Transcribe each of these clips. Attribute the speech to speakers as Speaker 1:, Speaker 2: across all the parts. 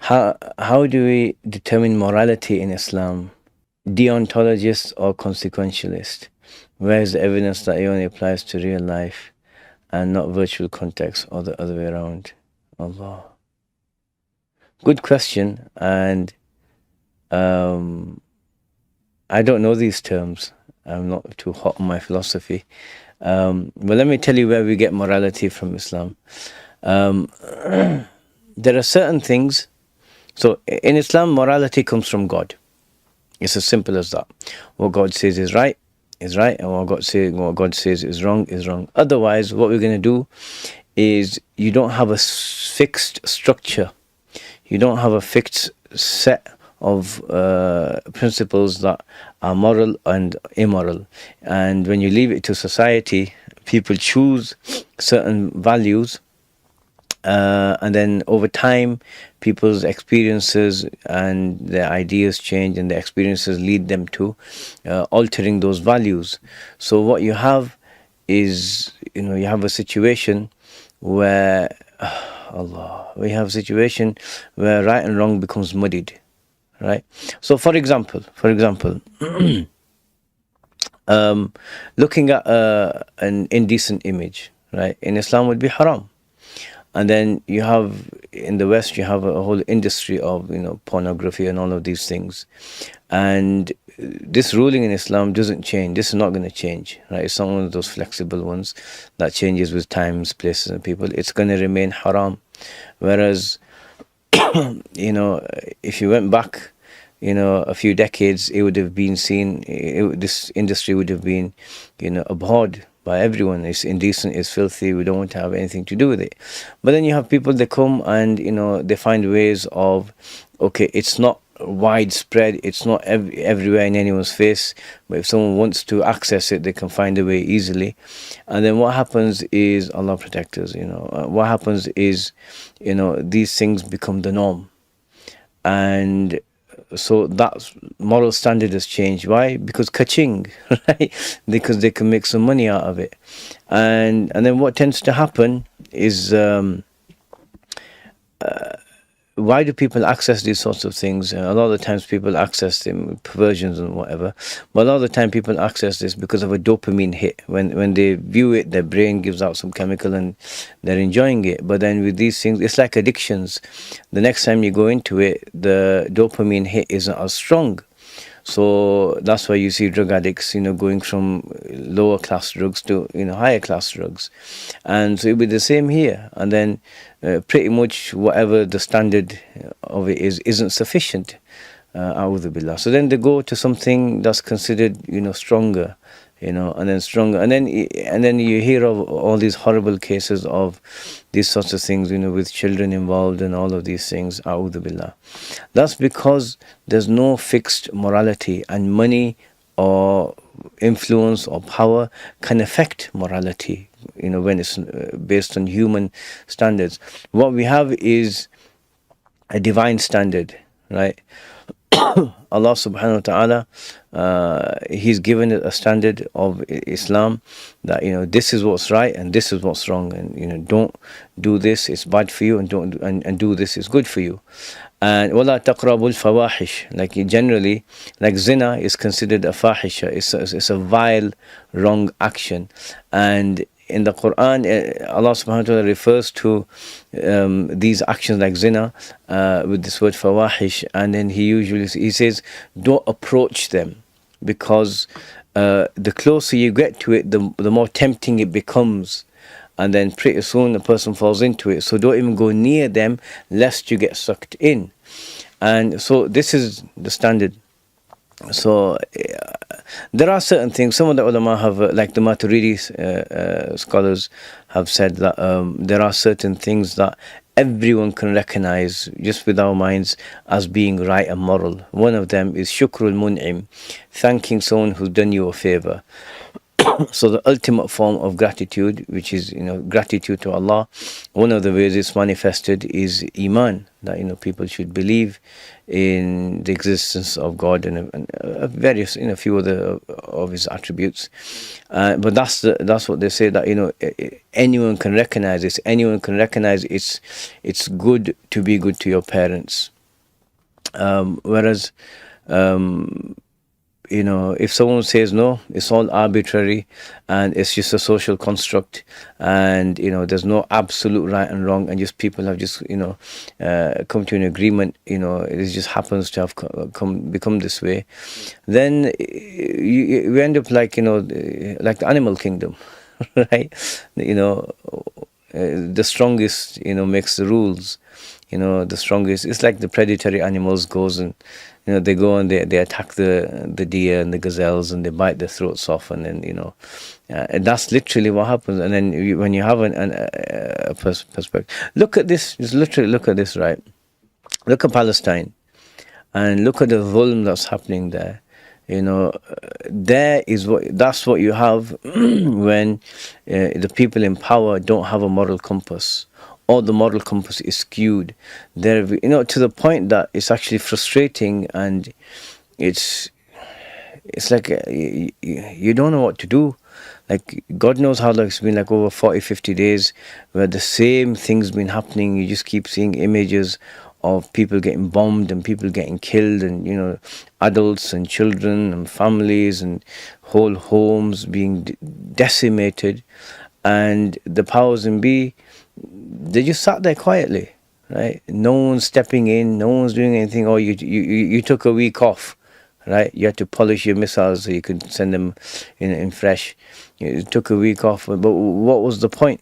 Speaker 1: How do we determine morality in Islam? Deontologist or consequentialist? Where is the evidence that it only applies to real life and not virtual context, or the other way around? Allah. Good question. And I don't know these terms. I'm not too hot on my philosophy. But let me tell you where we get morality from Islam. There are certain things. So in Islam, morality comes from God. It's as simple as that. What God says is right, and what God says is wrong, is wrong. Otherwise, what we're going to do is you don't have a fixed structure. You don't have a fixed set of principles that are moral and immoral. And when you leave it to society, people choose certain values, and then over time, people's experiences and their ideas change, and their experiences lead them to altering those values. So what you have is, you have a situation where we have a situation where right and wrong becomes muddied, right? So for example, looking at an indecent image, right, in Islam would be haram. And then you have, in the West, you have a whole industry of, pornography and all of these things. And this ruling in Islam doesn't change. This is not going to change, right? It's not one of those flexible ones that changes with times, places, and people. It's going to remain haram. Whereas, if you went back, a few decades, it would have been seen, this industry would have been, abhorred by everyone. It's indecent, it's filthy, we don't want to have anything to do with it. But then you have people that come and, they find ways of, okay, it's not widespread, it's not everywhere in anyone's face, but if someone wants to access it, they can find a way easily. And then what happens is, Allah protect us, what happens is, these things become the norm. And so that moral standard has changed. Why? Because kaching, right? Because they can make some money out of it. And then what tends to happen is, why do people access these sorts of things? A lot of the times people access them, perversions and whatever. But a lot of the time people access this because of a dopamine hit. When they view it, their brain gives out some chemical and they're enjoying it. But then with these things, it's like addictions. The next time you go into it, the dopamine hit isn't as strong. So that's why you see drug addicts, going from lower class drugs to, higher class drugs. And so it'll be the same here. And then pretty much whatever the standard of it isn't sufficient. A'udhu billah. So then they go to something that's considered, stronger, and then stronger. And then you hear of all these horrible cases of these sorts of things, with children involved and all of these things. A'udhu billah. That's because there's no fixed morality, and money or influence or power can affect morality, when it's based on human standards. What we have is a divine standard, right? Allah subhanahu wa ta'ala, He's given it a standard of Islam that, this is what's right and this is what's wrong, and, don't do this, it's bad for you, and don't and do this, is good for you. And وَلَا تَقْرَبُوا الْفَوَاحِشِ, like generally, like zina is considered a fahisha, it's a vile, wrong action. And in the Qur'an, Allah subhanahu wa ta'ala refers to these actions like zina with this word fawahish, and then he says, don't approach them, because the closer you get to it, the more tempting it becomes. And then pretty soon the person falls into it. So don't even go near them lest you get sucked in. And so this is the standard. So there are certain things, some of the ulama have, like the Maturidi scholars have said that there are certain things that everyone can recognize just with our minds as being right and moral. One of them is shukrul mun'im, thanking someone who's done you a favor. So the ultimate form of gratitude, which is, gratitude to Allah, one of the ways it's manifested is iman, that, people should believe in the existence of God and various, a few other of His attributes. But that's what they say, that, anyone can recognize this. Anyone can recognize it's good to be good to your parents. Whereas, um, if someone says no, it's all arbitrary and it's just a social construct, and there's no absolute right and wrong, and just people have just come to an agreement. It just happens to have become this way. Then you end up like like the animal kingdom, right? The strongest makes the rules. The strongest, it's like the predatory animals goes and they go and they attack the deer and the gazelles, and they bite their throats off, and then and that's literally what happens. And then when you have a perspective, look at this, just literally look at this, right? Look at Palestine and look at the volume that's happening there. That's what you have when the people in power don't have a moral compass, or the moral compass is skewed. There, to the point that it's actually frustrating, and it's like you don't know what to do. Like, God knows how long it's been, like over 40-50 days where the same thing's been happening. You just keep seeing images of people getting bombed and people getting killed, and adults and children and families and whole homes being decimated. And the powers in be, they just sat there quietly, right? No one's stepping in, no one's doing anything. Or you took a week off, right? You had to polish your missiles so you could send them in fresh. You took a week off, but what was the point,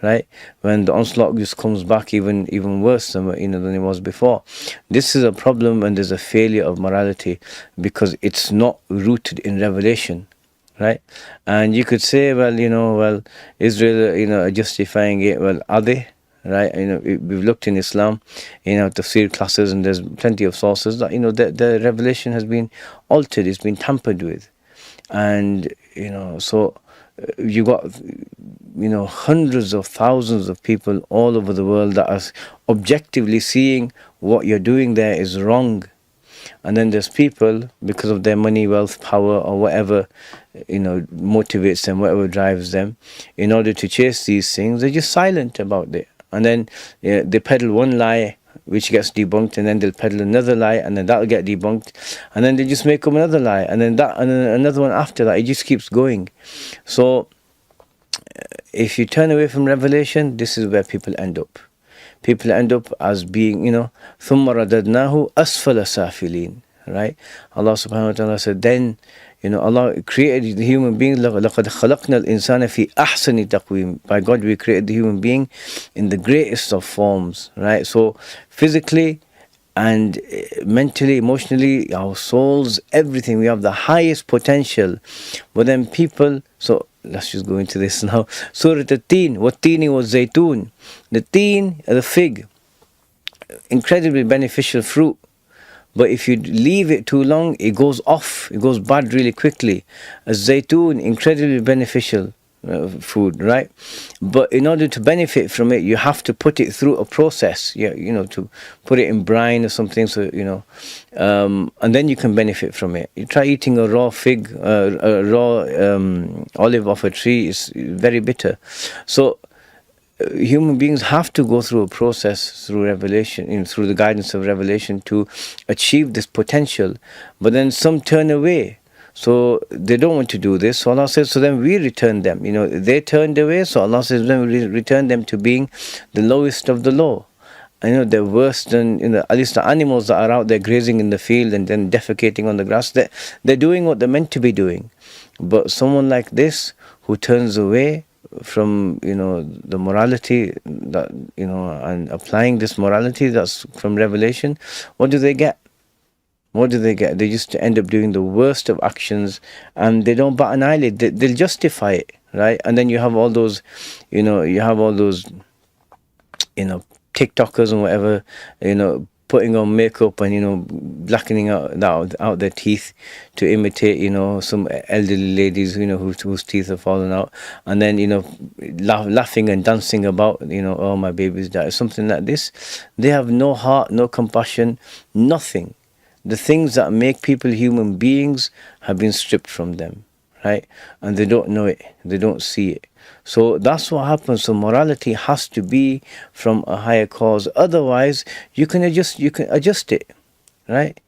Speaker 1: right? When the onslaught just comes back even worse than than it was before. This is a problem, and there's a failure of morality because it's not rooted in revelation, right? And you could say, well, Israel, are justifying it. Well, are they? Right? We've looked in Islam, tafsir classes, and there's plenty of sources that the revelation has been altered, it's been tampered with, and so you got hundreds of thousands of people all over the world that are objectively seeing what you're doing there is wrong. And then there's people, because of their money, wealth, power, or whatever motivates them, whatever drives them, in order to chase these things, they're just silent about it. And then they peddle one lie which gets debunked, and then they'll peddle another lie, and then that'll get debunked, and then they just make up another lie, and then that, and then another one after that. It just keeps going. So if you turn away from revelation, this is where people end up. People end up as being, ثُمَّ رَدَدْنَاهُ أَسْفَلَ سَافِلِينَ, right? Allah subhanahu wa ta'ala said, then, Allah created the human being, لَقَدْ خَلَقْنَا الْإِنسَانَ فِي أَحْسَنِ تَقْوِيمٍ. By God, we created the human being in the greatest of forms, right? So physically and mentally, emotionally, our souls, everything, we have the highest potential. But then people, so let's just go into this now. Surah At-Teen, وَالتِّينِ وَالزَّيْتُونِ. The teen, the fig, incredibly beneficial fruit. But if you leave it too long, it goes off, it goes bad really quickly. A zaytun, incredibly beneficial food, right? But in order to benefit from it, you have to put it through a process, to put it in brine or something, so and then you can benefit from it. You try eating a raw fig, a raw olive off a tree, is very bitter. So human beings have to go through a process, through revelation, through the guidance of revelation, to achieve this potential. But then some turn away, so they don't want to do this. So Allah says, so then we return them. They turned away, so Allah says, then we return them to being the lowest of the low. They're worse than, at least the animals that are out there grazing in the field and then defecating on the grass. They're doing what they're meant to be doing. But someone like this, who turns away from the morality that and applying this morality that's from revelation, what do they get? They just end up doing the worst of actions, and they don't bat an eyelid. They'll justify it, right? And then you have all those TikTokers and whatever, putting on makeup and blackening out their teeth to imitate some elderly ladies whose teeth have fallen out, and then laughing and dancing about oh, my baby's died, something like this. They have no heart, no compassion, nothing. The things that make people human beings have been stripped from them, right? And they don't know it, they don't see it. So that's what happens. So morality has to be from a higher cause. Otherwise, you can adjust it. right?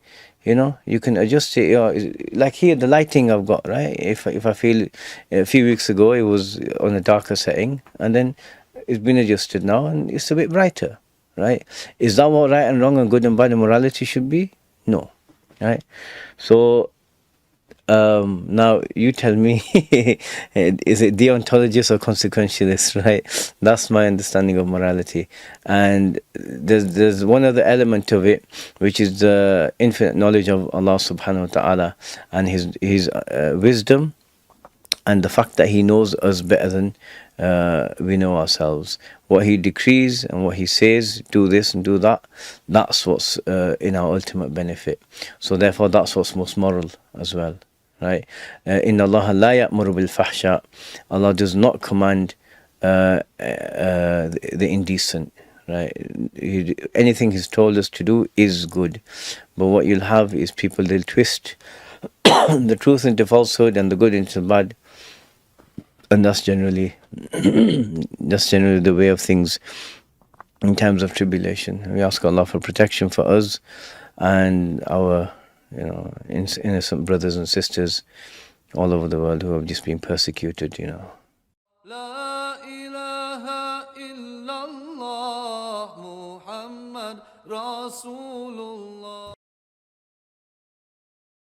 Speaker 1: You can adjust it. Like here, the lighting I've got, right? If I feel a few weeks ago it was on a darker setting, and then it's been adjusted now, and it's a bit brighter, right? Is that what right and wrong and good and bad and morality should be? No, right? So now you tell me, is it deontologist or consequentialist, right? That's my understanding of morality. And there's one other element of it, which is the infinite knowledge of Allah subhanahu wa ta'ala, and his wisdom, and the fact that he knows us better than we know ourselves. What he decrees and what he says, do this and do that, that's what's in our ultimate benefit. So therefore that's what's most moral as well, right? Inna Allah la ya'muru bil fahsha. Allah does not command the indecent, right? Anything he's told us to do is good, but what you'll have is people, they'll twist the truth into falsehood and the good into bad, and that's generally the way of things in times of tribulation. We ask Allah for protection for us and our innocent brothers and sisters all over the world who have just been persecuted.
Speaker 2: La ilaha illallah Muhammad Rasulullah.